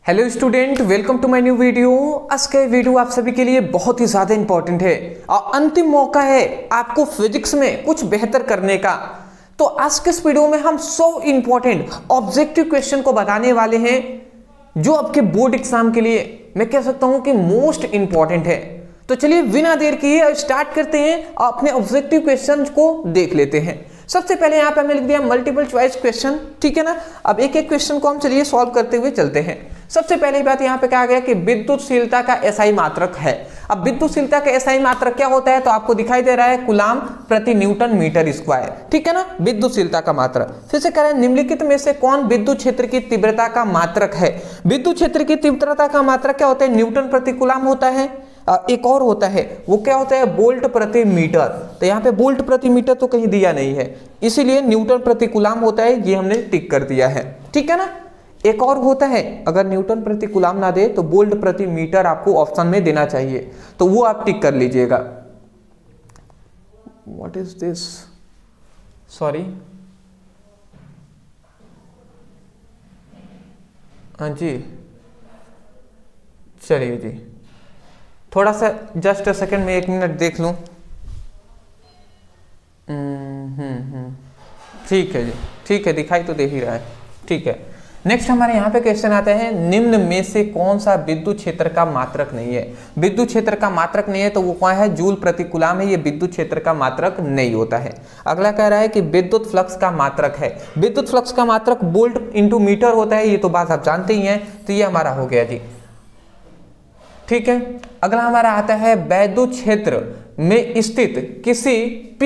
Hello student, welcome to my new video. आज का video आप सभी के लिए बहुत ही ज़्यादा इंपॉर्टेंट है और अंतिम मौका है आपको फिजिक्स में कुछ बेहतर करने का। तो आज के इस वीडियो में हम 100 इंपॉर्टेंट ऑब्जेक्टिव क्वेश्चन को बताने वाले हैं जो आपके बोर्ड एग्जाम के लिए मैं कह सकता हूं कि मोस्ट इंपॉर्टेंट है। तो चलिए बिना देर किए स्टार्ट करते हैं और अपने ऑब्जेक्टिव क्वेश्चन को देख लेते हैं। सबसे पहले यहाँ पे हमने लिख दिया मल्टीपल चॉइस क्वेश्चन, ठीक है ना। अब एक एक क्वेश्चन को हम चलिए सॉल्व करते हुए चलते हैं। सबसे पहली बात यहाँ पे कहा गया कि विद्युतशीलता का एसआई मात्रक है। अब विद्युतशीलता का एसआई मात्रक क्या होता है, तो आपको दिखाई दे रहा है कूलाम प्रति न्यूटन मीटर स्क्वायर, ठीक है ना, विद्युतशीलता का मात्रक। फिर से कह रहे हैं निम्नलिखित में से कौन विद्युत क्षेत्र की तीव्रता का मात्रक है। विद्युत क्षेत्र की तीव्रता का मात्रक क्या होता है, न्यूटन प्रति कूलाम होता है। एक और होता है, वो क्या होता है, वोल्ट प्रति मीटर। तो यहाँ पे वोल्ट प्रति मीटर तो कहीं दिया नहीं है, इसीलिए न्यूटन प्रति कूलाम होता है, ये हमने टिक कर दिया है, ठीक है ना। एक और होता है, अगर न्यूटन प्रति कूलाम ना दे तो वोल्ट प्रति मीटर आपको ऑप्शन में देना चाहिए, तो वो आप टिक कर लीजिएगा। व्हाट इज दिस, सॉरी, हाँ जी, चलिए जी, थोड़ा सा जस्ट अ सेकंड में 1 मिनट देख लूं। ठीक है जी, ठीक है, दिखाई तो दे ही रहा है, ठीक है। नेक्स्ट हमारे यहाँ पे क्वेश्चन आता है, निम्न में से कौन सा विद्युत क्षेत्र का मात्रक नहीं है। विद्युत क्षेत्र का मात्रक नहीं है तो वो कौन है, जूल प्रति कूलाम है, ये विद्युत क्षेत्र का मात्रक नहीं होता है। अगला कह रहा है कि विद्युत फ्लक्स का मात्रक है। विद्युत फ्लक्स का मात्रक वोल्ट इंटू मीटर होता है, ये तो बात आप जानते ही हैं, तो ये हमारा हो गया जी, ठीक है। अगला हमारा आता है वैद्युत क्षेत्र में स्थित किसी P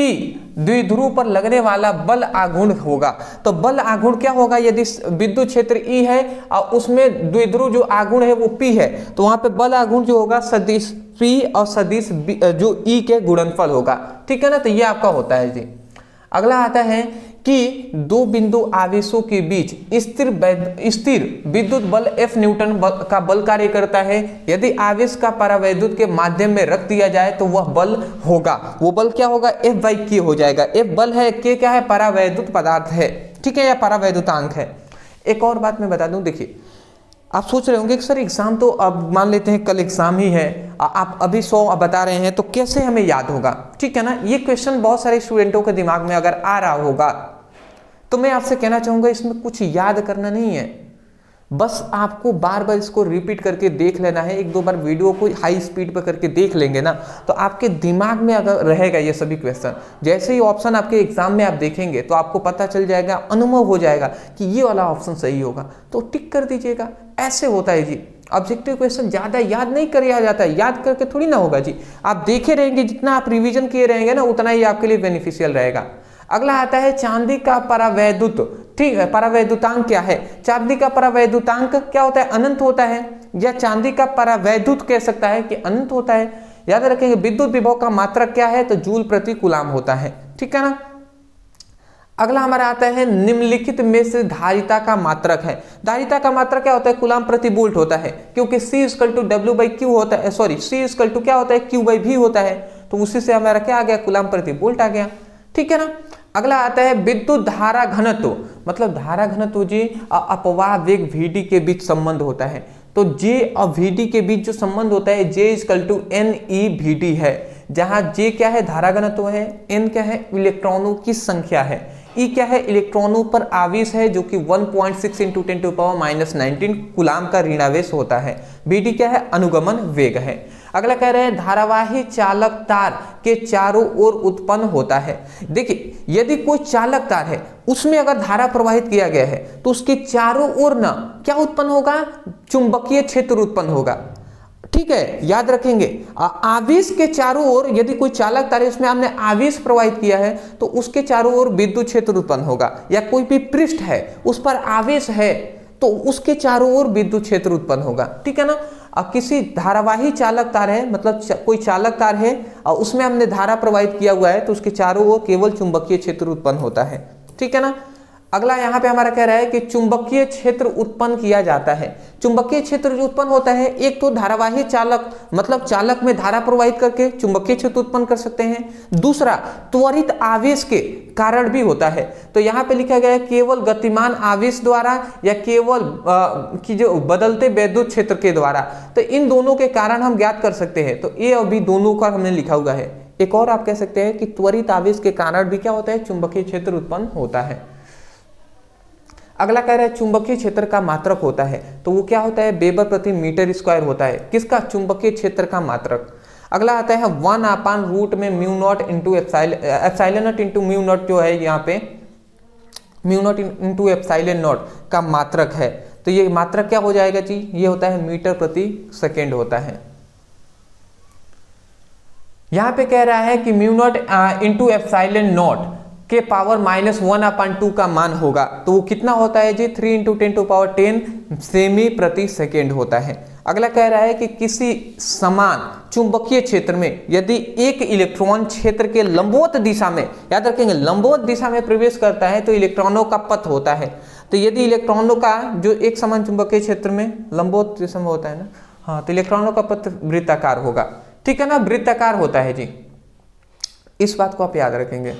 द्विध्रुव पर लगने वाला बल आघूर्ण होगा। तो बल आघूर्ण क्या होगा, यदि विद्युत क्षेत्र E है और उसमें द्विध्रुव जो आघूर्ण है वो P है, तो वहां पे बल आघूर्ण जो होगा सदिश P और सदिश जो E के गुणनफल होगा, ठीक है ना। तो ये आपका होता है जी। अगला आता है कि दो बिंदु आवेशों के बीच स्थिर विद्युत बल F न्यूटन का बल कार्य करता है। यदि आवेश का परावैद्युत के माध्यम में रख दिया जाए तो वह बल होगा, वो बल क्या होगा, F/k हो जाएगा। F बल है, k क्या है, परावैद्युत पदार्थ है, ठीक है, या परावैद्युतांक है। एक और बात मैं बता दूं, देखिए आप सोच रहे होंगे कि सर एग्जाम तो अब मान लेते हैं कल एग्जाम ही है, आप अभी 100 बता रहे हैं तो कैसे हमें याद होगा, ठीक है ना। ये क्वेश्चन बहुत सारे स्टूडेंटों के दिमाग में अगर आ रहा होगा तो मैं आपसे कहना चाहूंगा इसमें कुछ याद करना नहीं है, बस आपको बार बार इसको रिपीट करके देख लेना है। 1-2 बार वीडियो को हाई स्पीड पर करके देख लेंगे ना तो आपके दिमाग में अगर रहेगा ये सभी क्वेश्चन, जैसे ही ऑप्शन आपके एग्जाम में आप देखेंगे तो आपको पता चल जाएगा, अनुभव हो जाएगा कि ये वाला ऑप्शन सही होगा, तो टिक कर दीजिएगा। ऐसे होता है जी, ऑब्जेक्टिव क्वेश्चन ज्यादा याद नहीं किया जाता है, याद करके थोड़ी ना होगा जी। आप देखे रहेंगे, जितना आप रिविजन किए रहेंगे ना उतना ही आपके लिए बेनिफिशियल रहेगा। अगला आता है चांदी का परावैद्युत, ठीक है, परावैद्युतांक क्या है। चांदी का परावैद्युतांक क्या होता है, अनंत होता है, या चांदी का परावैद्युत कह सकता है कि अनंत होता है। याद रखेंगे विद्युत विभव का मात्रक क्या है, तो जूल प्रति कूलाम होता है, ठीक है ना। अगला हमारा आता है निम्नलिखित में से धारिता का मात्रक है। धारिता का मात्रक क्या होता है, कूलाम प्रति वोल्ट होता है, क्योंकि C=W/Q होता है, सॉरी C= क्या होता है, Q/V होता है, तो उसी से हमारा क्या आ गया, कूलाम प्रति वोल्ट आ गया, ठीक है ना। अगला आता है विद्युत धारा घनत्व, मतलब धारा घनत्व जी अपवाह वेग Vd के बीच संबंध होता है। तो J और Vd के बीच जो संबंध होता है J=NeVd है, जहां J क्या है, धारा घनत्व है, N क्या है, इलेक्ट्रॉनों की संख्या है, E क्या है, इलेक्ट्रॉनों पर आवेश है जो कि 1.6 × 10⁻⁻19 कूलाम का ऋणावेश होता है। Vd क्या है, अनुगमन वेग है। अगला कह रहे हैं धारावाही चालक तार के चारों ओर उत्पन्न होता है। देखिए यदि कोई चालक तार है उसमें अगर धारा प्रवाहित किया गया है तो उसके चारों ओर ना क्या उत्पन्न होगा, चुंबकीय क्षेत्र उत्पन्न होगा, ठीक है, याद रखेंगे। आवेश के चारों ओर यदि कोई चालक तार है उसमें हमने आवेश प्रवाहित किया है तो उसके चारों ओर विद्युत क्षेत्र उत्पन्न होगा, या कोई भी पृष्ठ है उस पर आवेश है तो उसके चारों ओर विद्युत क्षेत्र उत्पन्न होगा, ठीक है ना। अब किसी धारावाही चालक तार है, मतलब कोई चालक तार है और उसमें हमने धारा प्रवाहित किया हुआ है तो उसके चारों ओर केवल चुंबकीय क्षेत्र उत्पन्न होता है, ठीक है ना। अगला यहाँ पे हमारा कह रहा है कि चुंबकीय क्षेत्र उत्पन्न किया जाता है। चुंबकीय क्षेत्र जो उत्पन्न होता है, एक तो धारावाही चालक मतलब चालक में धारा प्रवाहित करके चुंबकीय क्षेत्र उत्पन्न कर सकते हैं, दूसरा त्वरित आवेश के कारण भी होता है। तो यहाँ पे लिखा गया है केवल गतिमान आवेश द्वारा या केवल कि जो बदलते वैद्युत क्षेत्र के द्वारा। तो इन दोनों के कारण हम ज्ञात कर सकते हैं। तो ए और बी दोनों का हमने लिखा हुआ है। एक और आप कह सकते हैं कि त्वरित आवेश के कारण भी क्या होता है, चुंबकीय क्षेत्र उत्पन्न होता है। अगला कह रहा है चुंबकीय क्षेत्र का मात्रक होता है, तो वो क्या होता है, वेबर प्रति मीटर स्क्वायर होता है। किसका, चुंबकीय क्षेत्र का मात्रक। अगला आता है 1/रूट में mu naught into epsilon not into mu naught, जो है यहाँ पे mu naught into epsilon not का मात्रक है। तो ये मात्रक क्या हो जाएगा जी, ये होता है मीटर प्रति सेकेंड होता है। यहाँ पे कह रहा है कि mu naught into epsilon not के पावर -1/2 का मान होगा, तो वो कितना होता है जी, 3 × 10⁻10 सेमी प्रति सेकेंड होता है। अगला कह रहा है कि किसी समान चुंबकीय क्षेत्र में यदि एक इलेक्ट्रॉन क्षेत्र के लंबवत दिशा में, याद रखेंगे लंबवत दिशा में प्रवेश करता है तो इलेक्ट्रॉनों का पथ होता है। तो यदि इलेक्ट्रॉनों का जो एक समान चुंबकीय क्षेत्र में लंबवत दिशा में होता है ना, हाँ, तो इलेक्ट्रॉनों का पथ वृत्ताकार होगा, ठीक है ना, वृत्ताकार होता है जी। इस बात को आप याद रखेंगे।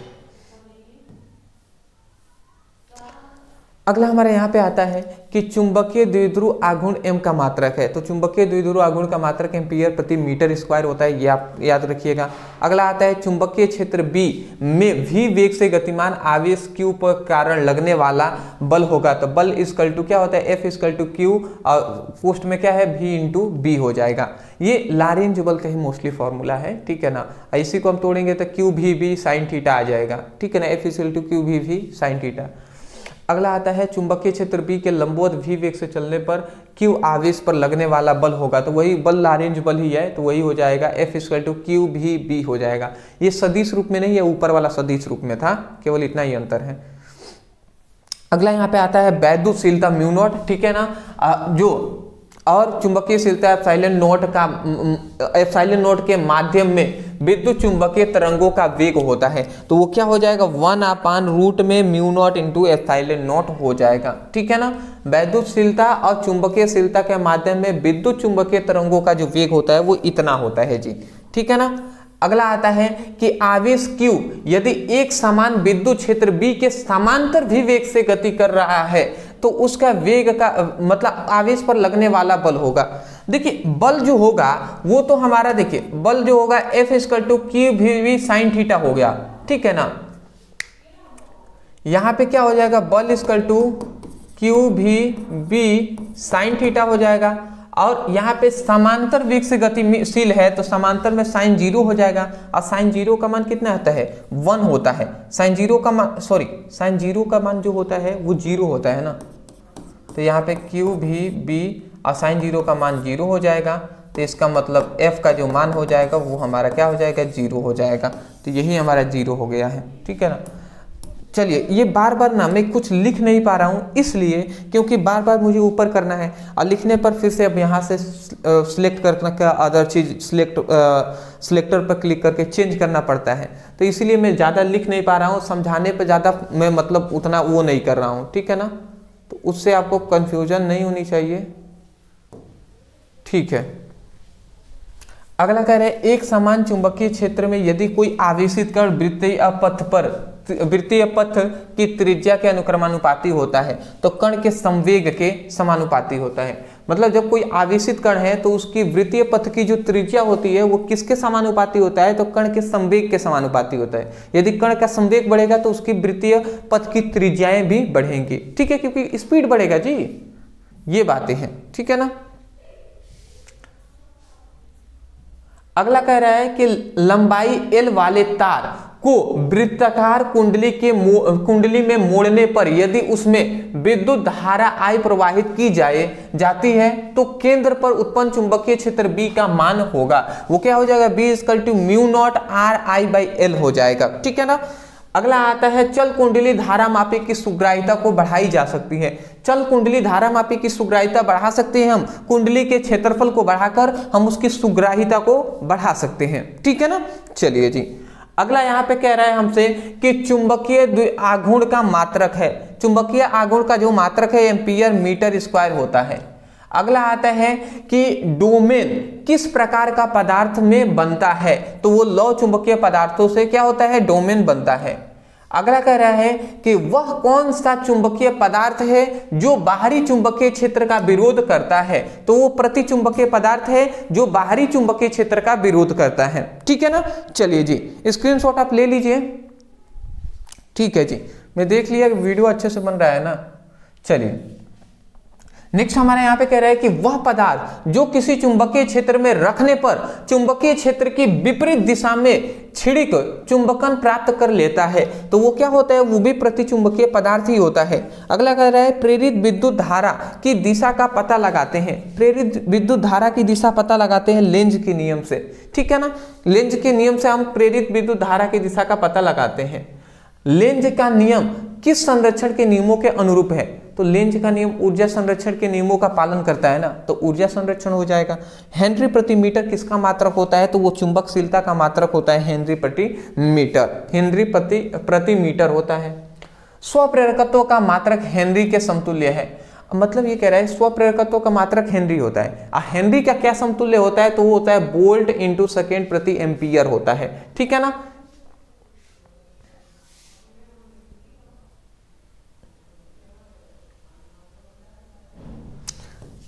अगला हमारे यहाँ पे आता है कि चुंबकीय द्विध्रुव आघूर्ण m का मात्रक है। तो चुंबकीय द्विध्रुव आघूर्ण का मात्रक एम्पीयर प्रति मीटर स्क्वायर होता है, ये आप याद रखिएगा। अगला आता है चुंबकीय क्षेत्र B में v वेग से गतिमान आवेश q पर कारण लगने वाला बल होगा। तो बल इक्वल टू क्या होता है, F इक्वल टू Q और पोस्ट में क्या है v इंटू बी हो जाएगा। ये लारेंज बल का ही मोस्टली फॉर्मूला है, ठीक है ना। इसी को हम तोड़ेंगे तो क्यू भी भी साइन थीटा आ जाएगा, ठीक है ना, F इक्वल टू क्यू भी साइन थीटा। अगला आता है चुंबकीय क्षेत्र बी के लंबवत v वेग से चलने पर q आवेश पर लगने वाला बल होगा। तो वही बल लारेंज बल ही है, तो वही हो जाएगा F इक्वल टू क्यू भी बी हो जाएगा। ये सदिश रूप में नहीं है, ऊपर वाला सदिश रूप में था, केवल इतना ही अंतर है। अगला यहाँ पे आता है वैद्युतशीलता म्यू नॉट, ठीक है ना, जो और चुंबकीयशीलता एप्सिलॉन नॉट के माध्यम में विद्युत चुंबकीय तरंगों का वेग होता है। तो वो क्या हो जाएगा, 1/रूट में mu naught into epsilon not हो जाएगा, ठीक है ना। वैद्युतशीलता और चुंबकीयशीलता के माध्यम में विद्युत चुंबकीय तरंगों का जो वेग होता है वो इतना होता है जी, ठीक है ना। अगला आता है कि आवेश Q यदि एक समान विद्युत क्षेत्र B के समांतर भी वेग से गति कर रहा है तो उसका वेग का मतलब आवेश पर लगने वाला बल होगा। देखिए बल जो होगा वो तो हमारा, देखिए बल जो होगा F इक्वल टू क्यू भी साइन थीटा हो गया, ठीक है ना। यहाँ पे क्या हो जाएगा, बल इक्वल टू क्यू भी साइन थीटा हो जाएगा। और यहाँ पे समांतर वेग से गतिशील है तो समांतर में साइन 0 हो जाएगा, और साइन 0 का मान कितना होता है, 1 होता है। साइन 0 का मान साइन 0 का मान जो होता है वो 0 होता है ना। तो यहाँ पे क्यू भी बी और साइन 0 का मान 0 हो जाएगा। तो इसका मतलब f का जो मान हो जाएगा वो हमारा क्या हो जाएगा, 0 हो जाएगा। तो यही हमारा 0 हो गया है, ठीक है ना। चलिए ये बार बार ना मैं कुछ लिख नहीं पा रहा हूँ, इसलिए क्योंकि बार बार मुझे ऊपर करना है और लिखने पर फिर से अब यहाँ से सिलेक्ट करना का अदर चीज़ सिलेक्टर पर क्लिक करके चेंज करना पड़ता है। तो इसीलिए मैं ज़्यादा लिख नहीं पा रहा हूँ, समझाने पर ज़्यादा मैं मतलब उतना वो नहीं कर रहा हूँ, ठीक है ना। तो उससे आपको कन्फ्यूजन नहीं होनी चाहिए, ठीक है। अगला कह रहे हैं एक समान चुंबकीय क्षेत्र में यदि कोई आवेशित कण वृत्तीय पथ की त्रिज्या के अनुक्रमानुपाती होता है तो कण के संवेग के समानुपाती होता है। मतलब जब कोई आवेशित कण है तो उसकी वृत्तीय पथ की जो त्रिज्या होती है वो किसके समानुपाती होता है, तो कण के संवेग के समानुपाती होता है। यदि कण का संवेग बढ़ेगा तो उसकी वृत्तीय पथ की त्रिज्याएं भी बढ़ेंगी, ठीक है, क्योंकि स्पीड बढ़ेगा जी, ये बातें हैं, ठीक है ना। अगला कह रहा है कि लंबाई L वाले तार को वृत्ताकार कुंडली में मोड़ने पर यदि उसमें विद्युत धारा I प्रवाहित की जाती है तो केंद्र पर उत्पन्न चुंबकीय क्षेत्र B का मान होगा। वो क्या हो जाएगा, B equal to mu naught RI/L हो जाएगा, ठीक है ना। अगला आता है चल कुंडली धारा मापी की सुग्राहिता को बढ़ाई जा सकती है। चल कुंडली धारा मापी की सुग्राहिता बढ़ा सकते हैं हम, कुंडली के क्षेत्रफल को बढ़ाकर हम उसकी सुग्राहिता को बढ़ा सकते हैं, ठीक है ना। चलिए जी, अगला यहाँ पे कह रहा है हमसे कि चुंबकीय आघूर्ण का मात्रक है। चुंबकीय आघूर्ण का जो मात्रक है एम्पियर मीटर स्क्वायर होता है। अगला आता है कि डोमेन किस प्रकार का पदार्थ में बनता है, तो वो लौह चुंबकीय पदार्थों से क्या होता है, डोमेन बनता है। अगला कह रहा है कि वह कौन सा चुंबकीय पदार्थ है जो बाहरी चुंबकीय क्षेत्र का विरोध करता है, तो वो प्रति चुंबकीय पदार्थ है जो बाहरी चुंबकीय क्षेत्र का विरोध करता है। ठीक है ना, चलिए जी स्क्रीनशॉट आप ले लीजिए। ठीक है जी, मैं देख लिया कि वीडियो अच्छे से बन रहा है ना। चलिए नेक्स्ट हमारे यहाँ पे कह रहा है कि वह पदार्थ जो किसी चुंबकीय क्षेत्र में रखने पर चुंबकीय क्षेत्र की विपरीत दिशा में छिड़क चुंबकन प्राप्त कर लेता है, तो वो क्या होता है, वो भी प्रतिचुंबकीय पदार्थ ही होता है। अगला कह रहा है प्रेरित विद्युत धारा की दिशा का पता लगाते हैं। प्रेरित विद्युत धारा की दिशा पता लगाते हैं लेंज के नियम से। ठीक है ना, लेंज के नियम से हम प्रेरित विद्युत धारा की दिशा का पता लगाते हैं। लेंज का नियम किस संरक्षण के नियमों के अनुरूप है, तो लेंज का नियम ऊर्जा संरक्षण के नियमों का पालन करता है ना, तो ऊर्जा संरक्षण हो जाएगा। हेनरी प्रति मीटर किसका मात्रक होता है, तो वो चुंबकशीलता का मात्रक होता है हेनरी प्रति मीटर, हेनरी प्रति मीटर होता है। स्वप्रेरकत्व का मात्रक हेनरी के समतुल्य है, मतलब ये कह रहा है स्वप्रेरकत्व का मात्रक हेनरी होता है। हेनरी का क्या समतुल्य होता है, तो वो होता है वोल्ट इंटू सेकेंड प्रति एम्पियर होता है। ठीक है ना,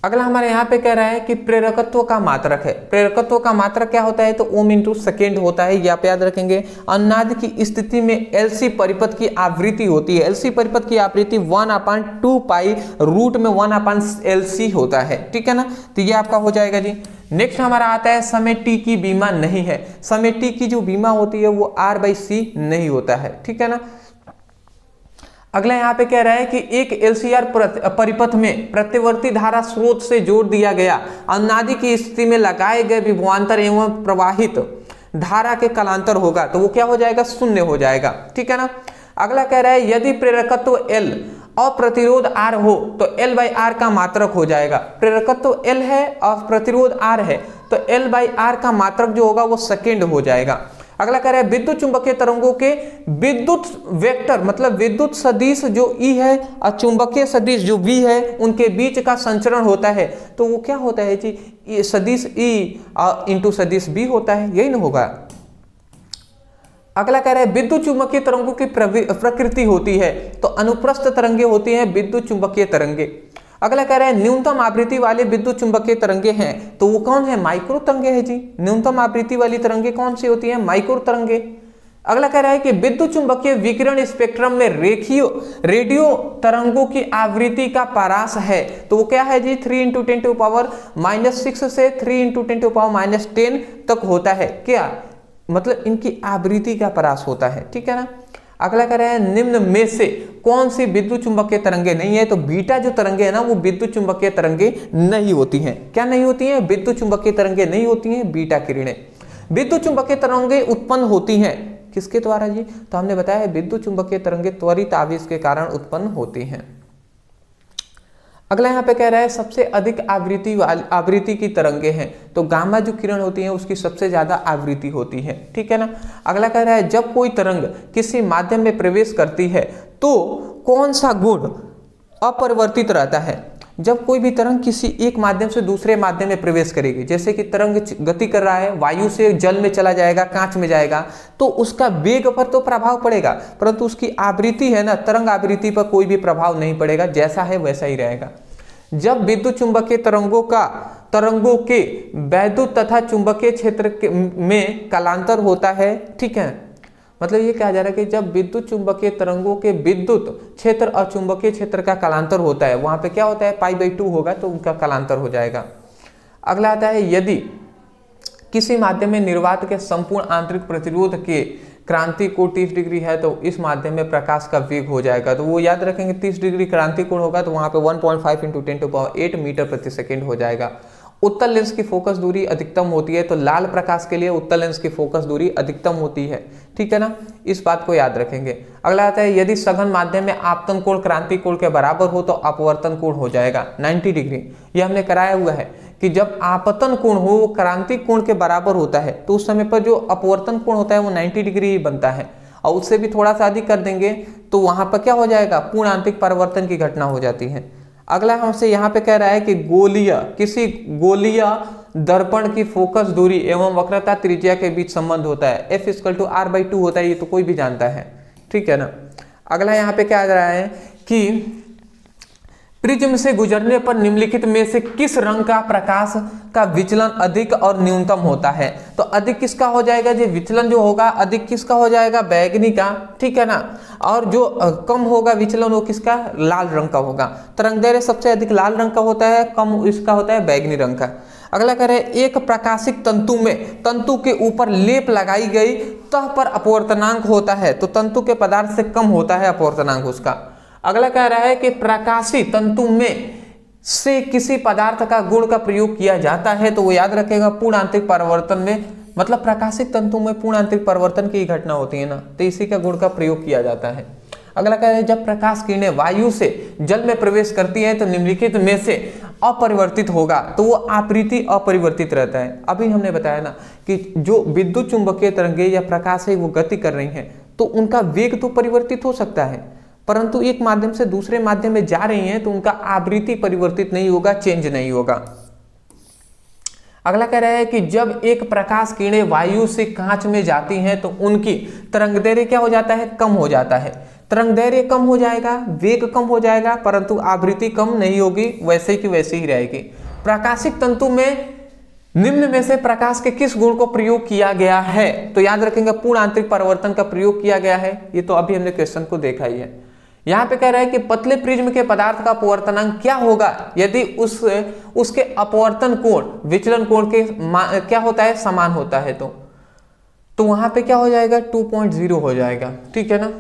अगला हमारे यहाँ पे कह रहा है कि प्रेरकत्व का मात्रक है। प्रेरकत्व का मात्रक क्या होता है, तो ओम इंटू सेकेंड होता है, ये आप याद रखेंगे। अनुनाद की स्थिति में एलसी परिपथ की आवृत्ति होती है। एलसी परिपथ की आवृत्ति 1/2 पाई रूट में 1/LC होता है। ठीक है ना, तो ये आपका हो जाएगा जी। नेक्स्ट हमारा आता है समय टी की बीमा नहीं है। समय टी की जो बीमा होती है वो R/C नहीं होता है। ठीक है ना, अगला यहाँ पे कह रहा है कि एक LCR परिपथ में प्रत्यवर्ती धारा स्रोत से जोड़ दिया गया अनुनादी की स्थिति में लगाए गए विभवांतर एवं प्रवाहित धारा के कलांतर होगा, तो वो क्या हो जाएगा, शून्य हो जाएगा। ठीक है ना, अगला कह रहा है यदि प्रेरकत्व L और प्रतिरोध R हो तो L/R का मात्रक हो जाएगा। प्रेरकत्व L है और प्रतिरोध R है, तो L/R का मात्रक जो होगा वो सेकेंड हो जाएगा। अगला कह रहा है विद्युत चुंबकीय तरंगों के विद्युत वेक्टर मतलब विद्युत सदिश जो E है और चुंबकीय सदिश जो V है उनके बीच का संचरण होता है, तो वो क्या होता है जी, सदिश E इंटू सदिश B होता है, यही ना होगा। अगला कह रहा है विद्युत चुंबकीय तरंगों की प्रकृति होती है, तो अनुप्रस्थ तरंगे होती हैं विद्युत चुंबकीय तरंगे। अगला कह रहा है न्यूनतम आवृत्ति वाले विद्युत चुंबकीय तरंगे हैं, तो वो कौन है, माइक्रो तरंगे है जी। न्यूनतम आवृत्ति वाली तरंगे कौन सी होती है, माइक्रो तरंगे। अगला कह रहा है कि विद्युत चुंबकीय विकिरण स्पेक्ट्रम में रेडियो तरंगों की आवृत्ति का परास है, तो वो क्या है जी, 3 × 10⁻⁻6 से 3 × 10⁻10 तक होता है। क्या मतलब इनकी आवृत्ति का परास होता है। ठीक है ना, अगला कह रहा है निम्न में से कौन सी विद्युत चुंबकीय तरंगे नहीं है, तो बीटा जो तरंगे है ना वो विद्युत चुंबकीय तरंगे नहीं होती हैं। क्या नहीं होती हैं, विद्युत चुंबकीय तरंगे नहीं होती हैं, बीटा किरणें। विद्युत चुंबकीय तरंगे उत्पन्न होती हैं किसके द्वारा जी, तो हमने बताया है विद्युत चुंबकीय तरंगे त्वरित आवेश के कारण उत्पन्न होती हैं। अगला यहाँ पे कह रहा है सबसे अधिक आवृत्ति की तरंगे हैं, तो गामा जो किरण होती है उसकी सबसे ज्यादा आवृत्ति होती है। ठीक है ना, अगला कह रहा है जब कोई तरंग किसी माध्यम में प्रवेश करती है तो कौन सा गुण अपरिवर्तित रहता है। जब कोई भी तरंग किसी एक माध्यम से दूसरे माध्यम में प्रवेश करेगी, जैसे कि तरंग गति कर रहा है, वायु से जल में चला जाएगा, कांच में जाएगा, तो उसका वेग पर तो प्रभाव पड़ेगा, परंतु उसकी आवृत्ति है ना, तरंग आवृत्ति पर कोई भी प्रभाव नहीं पड़ेगा, जैसा है वैसा ही रहेगा। जब विद्युत चुंबकीय तरंगों के वैद्युत तथा चुंबकीय क्षेत्र में कलांतर होता है, ठीक है, मतलब ये कहा जा रहा है कि जब विद्युत चुंबकीय तरंगों के विद्युत क्षेत्र और चुंबकीय क्षेत्र का कलांतर होता है, वहां पे क्या होता है, π/2 होगा, तो उनका कलांतर हो जाएगा। अगला आता है यदि किसी माध्यम में निर्वात के संपूर्ण आंतरिक प्रतिरोध के क्रांति कोण 30 डिग्री है, तो इस माध्यम में प्रकाश का वेग हो जाएगा, तो वो याद रखेंगे 30 डिग्री क्रांति कोण होगा, तो वहां पे 1.5 × 10⁸ मीटर प्रति सेकेंड हो जाएगा। उत्तल लेंस की फोकस दूरी अधिकतम होती है, तो लाल प्रकाश के लिए उत्तल लेंस की फोकस दूरी अधिकतम होती है। ठीक है ना, इस बात को याद रखेंगे। अगला आता है यदि सघन माध्यम में आपतन कोण क्रांति कोण के बराबर हो तो अपवर्तन कोण हो जाएगा 90 डिग्री। ये हमने कराया हुआ है कि जब आपतन कोण हो वो क्रांति कोण के बराबर होता है, तो उस समय पर जो अपवर्तन कोण होता है वो 90 डिग्री ही बनता है। और उससे भी थोड़ा सा अधिक कर देंगे तो वहां पर क्या हो जाएगा, पूर्ण आंतरिक परावर्तन की घटना हो जाती है। अगला हमसे यहाँ पे कह रहा है कि किसी गोलीय दर्पण की फोकस दूरी एवं वक्रता त्रिज्या के बीच संबंध होता है, F=R/2 होता है, ये तो कोई भी जानता है, ठीक है ना। अगला यहाँ पे क्या आ रहा है कि प्रिज्म से गुजरने पर निम्नलिखित में से किस रंग का प्रकाश का विचलन अधिक और न्यूनतम होता है। तो अधिक किसका हो जाएगा जी, विचलन जो होगा अधिक किसका हो जाएगा, बैगनी का, ठीक है ना। और जो कम होगा विचलन वो किसका, लाल रंग का होगा। तरंगदैर्घ्य सबसे अधिक लाल रंग का होता है, कम इसका होता है बैगनी रंग का। अगला कह रहे हैं एक प्रकाशिक तंतु में तंतु के ऊपर लेप लगाई गई तह पर अपवर्तनांक होता है, तो तंतु के पदार्थ से कम होता है अपवर्तनांक उसका। अगला कह रहा है कि प्रकाशी तंतु में से किसी पदार्थ का गुण का प्रयोग किया जाता है, तो वो याद रखेगा पूर्ण आंतरिक परावर्तन में, मतलब प्रकाशिक तंतु में पूर्ण आंतरिक परावर्तन की घटना होती है ना, तो इसी का गुण का प्रयोग किया जाता है। अगला कह रहा है जब प्रकाश किरणें वायु से जल में प्रवेश करती है तो निम्नलिखित में से अपरिवर्तित होगा, तो वो आवृत्ति अपरिवर्तित रहता है। अभी हमने बताया ना कि जो विद्युत चुंबकीय तरंगें या प्रकाश है वो गति कर रही हैं, तो उनका वेग तो परिवर्तित हो सकता है, परंतु एक माध्यम से दूसरे माध्यम में जा रही हैं तो उनका आवृत्ति परिवर्तित नहीं होगा, चेंज नहीं होगा। अगला कह रहा है कि जब एक प्रकाश किरणें वायु से कांच में जाती हैं तो उनकी तरंगदैर्घ्य क्या हो जाता है, कम हो जाता है। तरंगदैर्घ्य कम हो जाएगा, वेग कम हो जाएगा, परंतु आवृत्ति कम नहीं होगी, वैसे की वैसे ही रहेगी। प्रकाशिक तंतु में निम्न में से प्रकाश के किस गुण को प्रयोग किया गया है, तो याद रखेंगे पूर्ण आंतरिक परावर्तन का प्रयोग किया गया है। ये तो अभी हमने क्वेश्चन को देखा ही है। यहाँ पे कह रहा है कि पतले प्रिज्म के पदार्थ का अपवर्तनांक क्या होगा यदि उसके अपवर्तन कोण विचलन कोण के क्या होता है, समान होता है, तो वहां पे क्या हो जाएगा, 2.0 हो जाएगा, ठीक है ना।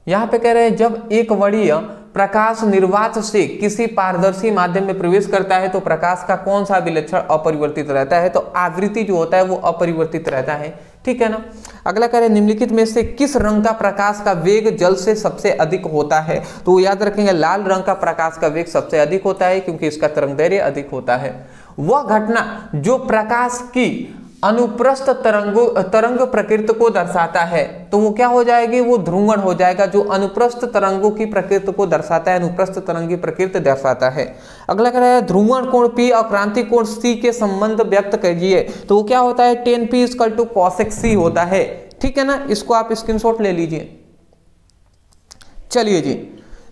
यहाँ पे कह रहे हैं जब एक वरीय प्रकाश निर्वात से किसी पारदर्शी माध्यम में प्रवेश करता है तो प्रकाश का कौन सा विलक्षण अपरिवर्तित रहता है, तो आवृत्ति जो होता है वो अपरिवर्तित रहता है, ठीक है ना। अगला कह रहे हैं निम्नलिखित में से किस रंग का प्रकाश का वेग जल से सबसे अधिक होता है, तो वो याद रखेंगे लाल रंग का प्रकाश का वेग सबसे अधिक होता है क्योंकि इसका तरंगदैर्घ्य अधिक होता है। वह घटना जो प्रकाश की अनुप्रस्थ तरंग प्रकृति को दर्शाता है, तो वो क्या हो जाएगी, वो ध्रुवण हो जाएगा। जो अनुप्रस्थ तरंगों की प्रकृति को दर्शाता है, अनुप्रस्थ तरंग की प्रकृति दर्शाता है। अगला कह रहा है ध्रुवण कोण P और क्रांति कोण C के संबंध व्यक्त कीजिए, तो वो क्या होता है, tan P = cosec C होता है, ठीक है ना। इसको आप स्क्रीनशॉट ले लीजिए। चलिए जी,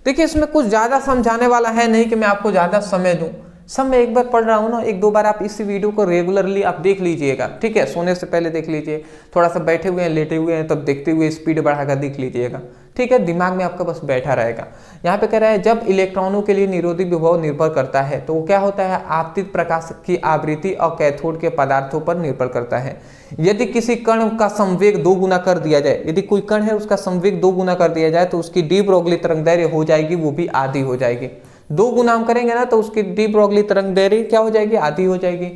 देखिए इसमें कुछ ज्यादा समझाने वाला है नहीं कि मैं आपको ज्यादा समय दूं। सब मैं एक बार पढ़ रहा हूँ ना, एक दो बार आप इस वीडियो को रेगुलरली आप देख लीजिएगा, ठीक है। सोने से पहले देख लीजिए, थोड़ा सा बैठे हुए हैं लेटे हुए हैं तब देखते हुए स्पीड बढ़ाकर देख लीजिएगा, ठीक है। दिमाग में आपका बस बैठा रहेगा। यहाँ पे कह रहा है जब इलेक्ट्रॉनों के लिए निरोधी विभव निर्भर करता है तो वो क्या होता है, आपतित प्रकाश की आवृत्ति और कैथोड के पदार्थों पर निर्भर करता है। यदि किसी कण का संवेग 2 गुना कर दिया जाए, यदि कोई कण है उसका संवेग 2 गुना कर दिया जाए तो उसकी डी ब्रोगली तरंगदैर्घ्य हो जाएगी, वो भी आधी हो जाएगी। 2 गुना हम करेंगे ना तो उसकी डी ब्रोगली तरंगदैर्घ्य क्या हो जाएगी, आधी हो जाएगी।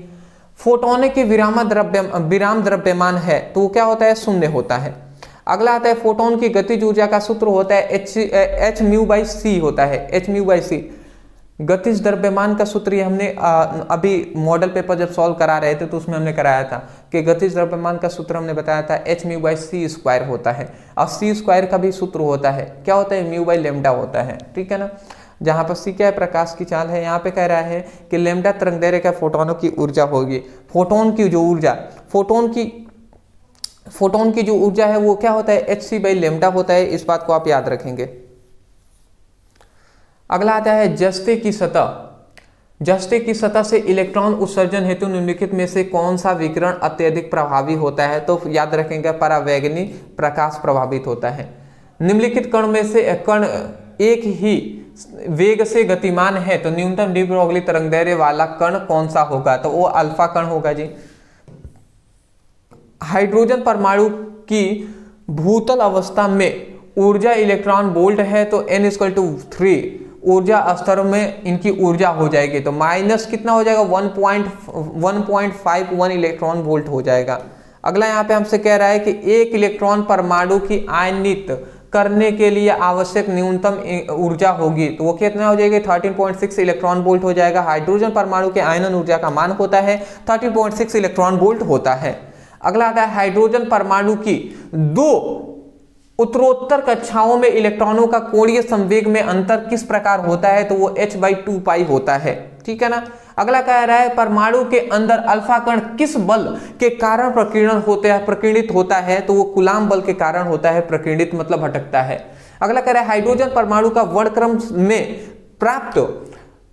फोटोन की विराम द्रव्यमान है तो वो क्या होता है, 0 होता है। अगला आता है फोटोन की गतिज ऊर्जा का सूत्र होता है hν/c होता है, hν/c। गतिज द्रव्यमान का सूत्र ये हमने अभी मॉडल पेपर जब सॉल्व करा रहे थे तो उसमें हमने कराया था कि गतिज द्रव्यमान का सूत्र हमने बताया था hν/c² होता है, और c² का भी सूत्र होता है, क्या होता है, μ/λ होता है, ठीक है ना। जहां पर c क्या है, प्रकाश की चाल है। यहाँ पे कह रहा है कि लैम्डा तरंगदैर्घ्य का फोटोनों की ऊर्जा होगी। फोटोन की जो ऊर्जा फोटोन की जो ऊर्जा है वो क्या होता है, hc/λ होता है। इस बात को आप याद रखेंगे। अगला आता है जस्ते की सतह से इलेक्ट्रॉन उत्सर्जन हेतु निम्नलिखित में से कौन सा विकिरण अत्यधिक प्रभावी होता है, तो याद रखेंगे परावैगनी प्रकाश प्रभावित होता है। निम्नलिखित कण में से कण एक ही वेग से गतिमान है तो न्यूनतम डी ब्रोगली तरंगदैर्घ्य वाला कण कौन सा होगा, तो वो अल्फा कण होगा जी। हाइड्रोजन परमाणु की भूतल अवस्था में ऊर्जा इलेक्ट्रॉन वोल्ट है तो n = 3 ऊर्जा स्तरों में इनकी ऊर्जा हो जाएगी, तो माइनस कितना हो जाएगा, 1.51 इलेक्ट्रॉन वोल्ट हो जाएगा। अगला यहाँ पे हमसे कह रहा है कि एक इलेक्ट्रॉन परमाणु की आयनित करने के लिए आवश्यक न्यूनतम ऊर्जा होगी, तो वो कितना हो जाएगी, 13.6 इलेक्ट्रॉन वोल्ट हो जाएगा। हाइड्रोजन परमाणु के आयनन ऊर्जा का मान होता है 13.6 इलेक्ट्रॉन वोल्ट होता है। अगला आता है हाइड्रोजन परमाणु की दो उत्तरोत्तर कक्षाओं में इलेक्ट्रॉनों का कोणीय संवेग में अंतर किस प्रकार होता है, तो वो h/2 पाई होता है, ठीक है ना। अगला कह रहा है परमाणु के अंदर अल्फा कण किस बल के कारण प्रकीर्णित होता है, तो वो कूलाम बल के कारण होता है, प्रकीर्णित मतलब भटकता है। अगला कह रहा है हाइड्रोजन परमाणु का वर्णक्रम में प्राप्त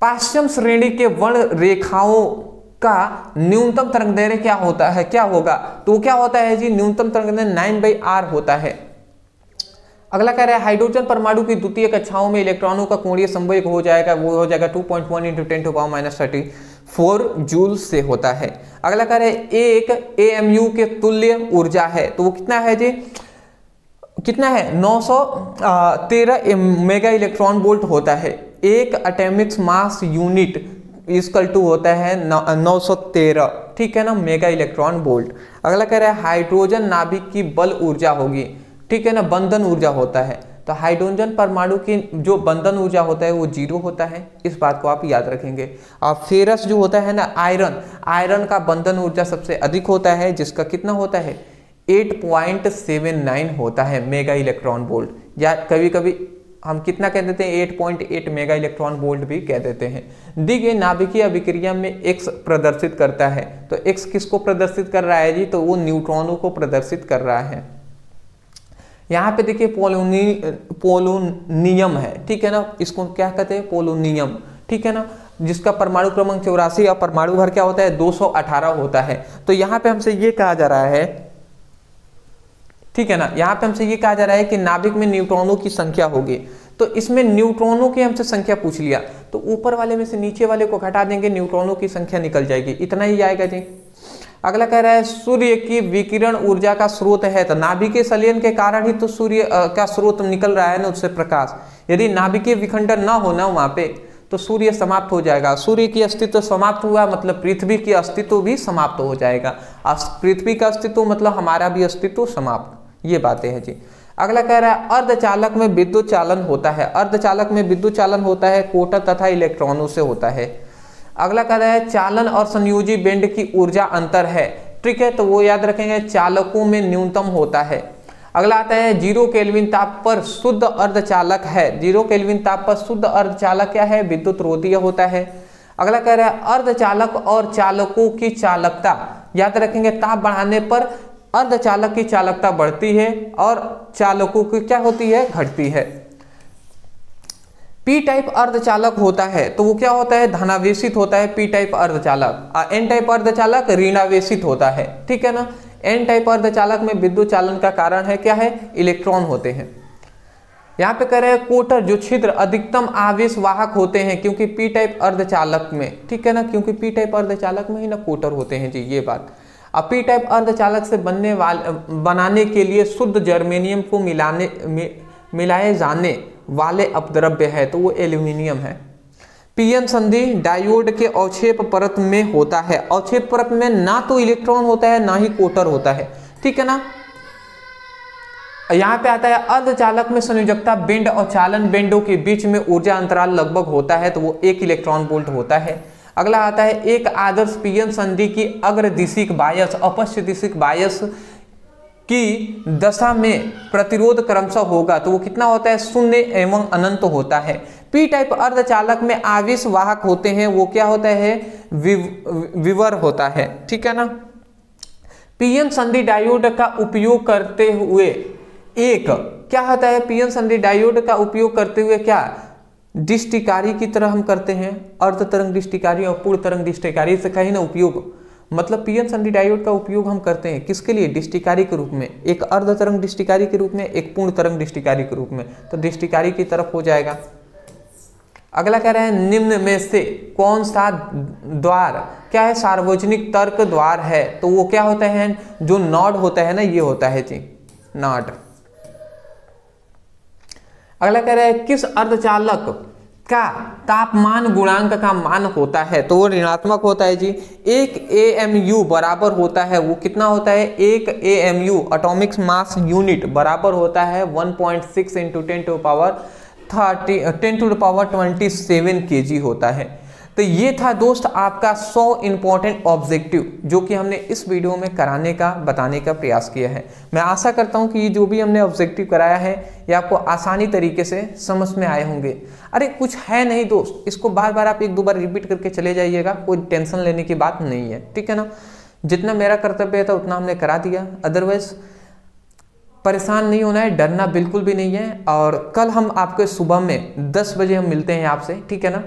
पाश्चम श्रेणी के वर्ण रेखाओं का न्यूनतम तरंगदैर्घ्य क्या होता है, क्या होगा, तो वो क्या होता है जी, न्यूनतम तरंगदैर्घ्य 9/r होता है। अगला कह रहा है हाइड्रोजन परमाणु की द्वितीय कक्षाओं में इलेक्ट्रॉनों का कोणीय संवेग हो जाएगा, वो हो जाएगा 2.1 × 10⁻⁻34 जूल से होता है। अगला कह रहा है एक AMU के तुल्य ऊर्जा है, तो वो कितना है जी, कितना है 913 मेगा इलेक्ट्रॉन वोल्ट होता है। एक atomic mass unit equal to होता है 913, ठीक है ना, मेगा इलेक्ट्रॉन वोल्ट। अगला कह रहा है हाइड्रोजन नाभिक की बल ऊर्जा होगी, ठीक है ना, बंधन ऊर्जा होता है, तो हाइड्रोजन परमाणु की जो बंधन ऊर्जा होता है वो 0 होता है, इस बात को आप याद रखेंगे। और फेरस जो होता है ना, आयरन का बंधन ऊर्जा सबसे अधिक होता है, जिसका कितना होता है 8.79 होता है मेगा इलेक्ट्रॉन वोल्ट, या कभी कभी हम कितना कह देते हैं 8.8 मेगा इलेक्ट्रॉन वोल्ट भी कह देते हैं। दी गई नाभिकीय अभिक्रिया में x प्रदर्शित करता है, तो x किसको प्रदर्शित कर रहा है जी, तो वो न्यूट्रॉनों को प्रदर्शित कर रहा है। यहाँ पे देखिए पोलोनियम है, ठीक है ना, इसको क्या कहते हैं पोलोनियम, ठीक है ना, जिसका परमाणु क्रमांक 84 और परमाणु भर क्या होता है 218 होता है। तो यहाँ पे हमसे ये कहा जा रहा है, ठीक है ना, यहाँ पे हमसे ये कहा जा रहा है कि नाभिक में न्यूट्रॉनों की संख्या होगी, तो इसमें न्यूट्रॉनों की हमसे संख्या पूछ लिया, तो ऊपर वाले में से नीचे वाले को घटा देंगे, न्यूट्रॉनों की संख्या निकल जाएगी, इतना ही आएगा जी। अगला कह रहा है सूर्य की विकिरण ऊर्जा का स्रोत है, तो नाभिकीय संलयन के कारण ही तो सूर्य का स्रोत निकल रहा है ना, उससे प्रकाश। यदि नाभिकीय विखंडन ना हो ना वहां पे, तो सूर्य समाप्त हो जाएगा। सूर्य की अस्तित्व समाप्त हुआ मतलब पृथ्वी की अस्तित्व भी समाप्त हो जाएगा, पृथ्वी का अस्तित्व मतलब हमारा भी अस्तित्व समाप्त, ये बातें हैं जी। अगला कह रहा है अर्धचालक में विद्युत चालन होता है, अर्धचालक में विद्युत चालन होता है कोटा तथा इलेक्ट्रॉनों से होता है। अगला कह रहा है चालन और संयोजी बेंड की ऊर्जा अंतर है, ठीक है, तो वो याद रखेंगे चालकों में न्यूनतम होता है। अगला आता है 0 केल्विन ताप पर शुद्ध अर्धचालक है, 0 केल्विन ताप पर शुद्ध अर्धचालक क्या है, विद्युत रोधीय होता है। अगला कह रहा है अर्धचालक और चालकों की चालकता, याद रखेंगे ताप बढ़ाने पर अर्धचालक की चालकता बढ़ती है और चालकों की क्या होती है, घटती है। पी टाइप अर्धचालक होता है, तो वो क्या होता है धनावेशित होता है पी टाइप अर्धचालक। एन टाइप अर्धचालक ऋणावेशित होता है, ठीक है ना। एन टाइप अर्धचालक में विद्युत चालन का कारण है क्या है, इलेक्ट्रॉन होते हैं। यहाँ पे कह रहे हैं कोटर जो छिद्र अधिकतम आवेश वाहक होते हैं, क्योंकि पी टाइप अर्धचालक में, ठीक है ना, क्योंकि पी टाइप अर्धचालक में ही ना कोटर होते हैं जी, ये बात। अब पी टाइप अर्धचालक से बनाने के लिए शुद्ध जर्मेनियम को मिलाए जाने वाले अपद्रव्य है, तो वो एल्यूमिनियम है। पीएन संधि डायोड के अवक्षेप परत में होता है, अवक्षेप परत में ना तो इलेक्ट्रॉन होता है ना ही कोटर होता है, ठीक है ना। यहाँ पे आता है अर्धचालक में संयोजकता बेंड और चालन बेंडों के बीच में ऊर्जा अंतराल लगभग होता है, तो वो 1 इलेक्ट्रॉन वोल्ट होता है। अगला आता है एक आदर्श पीएन संधि की अग्रदिशिक बायस अपश्य दिशिक बायस की दशा में प्रतिरोध क्रमशः होगा, तो वो कितना होता है 0 एवं अनंत होता है। पी टाइप अर्धचालक में आवेश वाहक होते हैं, वो क्या होता है विवर होता है, ठीक है ना। पीएन संधि डायोड का उपयोग करते हुए एक क्या होता है, पीएन संधि डायोड का उपयोग करते हुए क्या डिस्टिकारी की तरह हम करते हैं, अर्ध तरंग डिस्टिकारी और पूर्ण तरंग डिस्टिकारी से कहीं ना उपयोग, मतलब पीएन संधि डायोड का उपयोग हम करते हैं किसके लिए, डिस्टिकारी के रूप में, एक अर्ध तरंग डिस्टिकारी के रूप में, एक पूर्ण तरंग डिस्टिकारी के रूप में, तो डिस्टिकारी की तरफ हो जाएगा। अगला कह रहे हैं निम्न में से कौन सा द्वार क्या है सार्वजनिक तर्क द्वार है, तो वो क्या होता है जो नॉड होता है ना, ये होता है जी नॉड। अगला कह रहा है किस अर्धचालक का तापमान गुणांक का मान होता है, तो वो ऋणात्मक होता है जी। 1 AMU बराबर होता है, वो कितना होता है 1 AMU एटॉमिक मास यूनिट बराबर होता है 1.6 × 10⁻27 kg होता है। तो ये था दोस्त आपका 100 इंपॉर्टेंट ऑब्जेक्टिव जो कि हमने इस वीडियो में कराने का बताने का प्रयास किया है। मैं आशा करता हूं कि ये जो भी हमने ऑब्जेक्टिव कराया है ये आपको आसानी तरीके से समझ में आए होंगे। अरे कुछ है नहीं दोस्त, इसको बार बार आप 1-2 बार रिपीट करके चले जाइएगा, कोई टेंशन लेने की बात नहीं है, ठीक है ना। जितना मेरा कर्तव्य था उतना हमने करा दिया, अदरवाइज परेशान नहीं होना है, डरना बिल्कुल भी नहीं है। और कल हम आपके सुबह में 10 बजे हम मिलते हैं आपसे, ठीक है ना।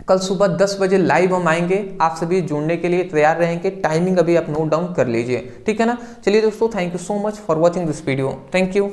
कल सुबह 10 बजे लाइव हम आएंगे, आप सभी जुड़ने के लिए तैयार रहेंगे। टाइमिंग अभी आप नोट डाउन कर लीजिए, ठीक है ना। चलिए दोस्तों, thank you so much for watching this video, thank you.